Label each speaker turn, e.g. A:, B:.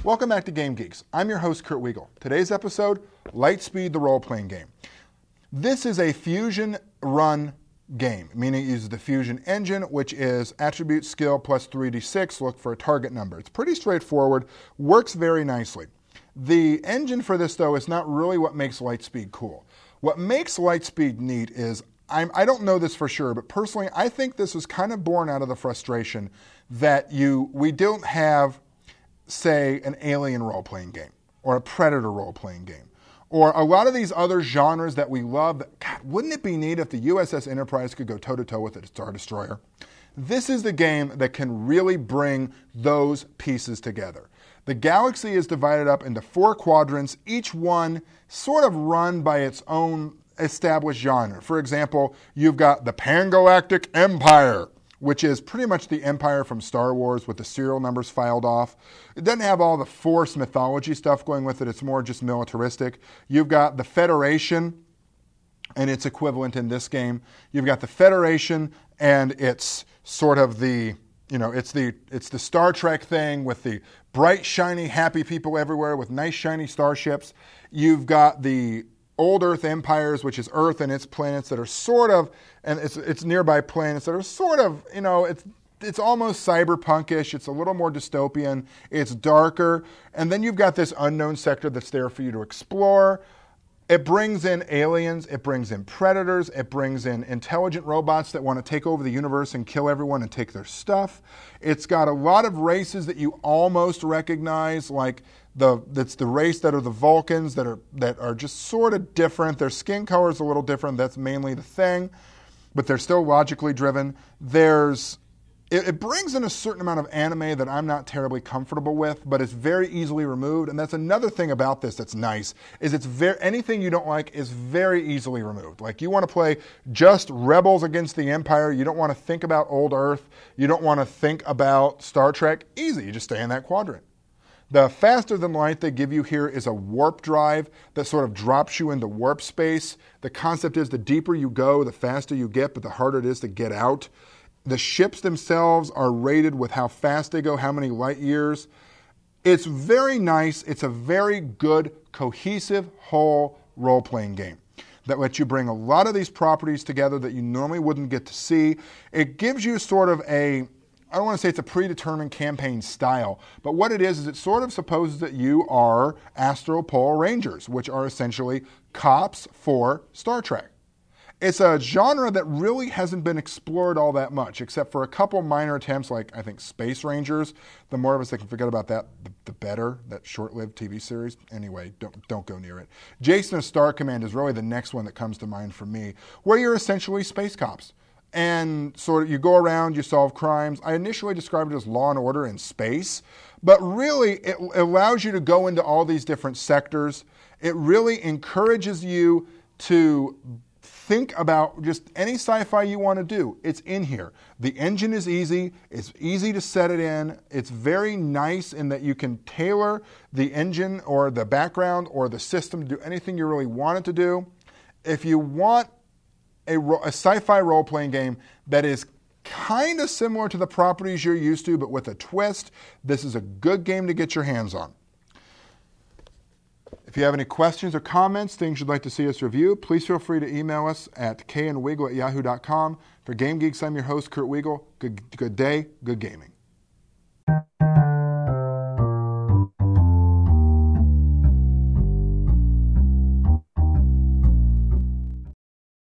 A: Welcome back to Game Geeks. I'm your host, Kurt Weigel. Today's episode, Lightspeed, the role-playing game. This is a fusion run game, meaning it uses the fusion engine, which is attribute skill plus 3d6, look for a target number. It's pretty straightforward, works very nicely. The engine for this, though, is not really what makes Lightspeed cool. What makes Lightspeed neat is, I don't know this for sure, but personally, I think this was kind of born out of the frustration that we don't have, say, an Alien role-playing game or a Predator role-playing game or a lot of these other genres that we love. God, wouldn't it be neat if the USS Enterprise could go toe-to-toe with a Star Destroyer? This is the game that can really bring those pieces together. The galaxy is divided up into 4 quadrants, each one sort of run by its own established genre. For example, you've got the Pangalactic Empire, which is pretty much the Empire from Star Wars with the serial numbers filed off. It doesn't have all the Force mythology stuff going with it. It's more just militaristic. You've got the Federation and its equivalent in this game. You've got the Federation and it's sort of the, it's the Star Trek thing with the bright, shiny, happy people everywhere with nice, shiny starships. You've got the Old Earth empires, which is Earth and its planets that are sort of, and it's nearby planets that are sort of, it's almost cyberpunkish. It's a little more dystopian. It's darker. And then you've got this unknown sector that's there for you to explore. It brings in aliens. It brings in predators. It brings in intelligent robots that want to take over the universe and kill everyone and take their stuff. It's got a lot of races that you almost recognize, like that's the race that are the Vulcans that are just sort of different. Their skin color is a little different. That's mainly the thing, but they're still logically driven. It brings in a certain amount of anime that I'm not terribly comfortable with, but it's very easily removed. And that's another thing about this that's nice, is anything you don't like is very easily removed. Like, you want to play just Rebels against the Empire. You don't want to think about Old Earth. You don't want to think about Star Trek. Easy. You just stay in that quadrant. The faster than light they give you here is a warp drive that sort of drops you into warp space. The concept is the deeper you go, the faster you get, but the harder it is to get out. The ships themselves are rated with how fast they go, how many light years. It's very nice. It's a very good, cohesive, whole role-playing game that lets you bring a lot of these properties together that you normally wouldn't get to see. It gives you sort of I don't want to say it's a predetermined campaign style, but what it is it sort of supposes that you are Astro Pole Rangers, which are essentially cops for Star Trek. It's a genre that really hasn't been explored all that much, except for a couple minor attempts like, I think, Space Rangers. The more of us that can forget about that, the better, that short-lived TV series. Anyway, don't go near it. Jason of Star Command is really the next one that comes to mind for me, where you're essentially space cops. And sort of you go around, you solve crimes. I initially described it as Law and Order in space, but really it allows you to go into all these different sectors. It really encourages you to think about just any sci-fi you want to do. It's in here. The engine is easy. It's easy to set it in. It's very nice in that you can tailor the engine or the background or the system to do anything you really want it to do. If you want a sci-fi role-playing game that is kind of similar to the properties you're used to, but with a twist, this is a good game to get your hands on. If you have any questions or comments, things you'd like to see us review, please feel free to email us at kandweigel@yahoo.com. For Game Geeks, I'm your host, Kurt Weigel. Good day, good gaming.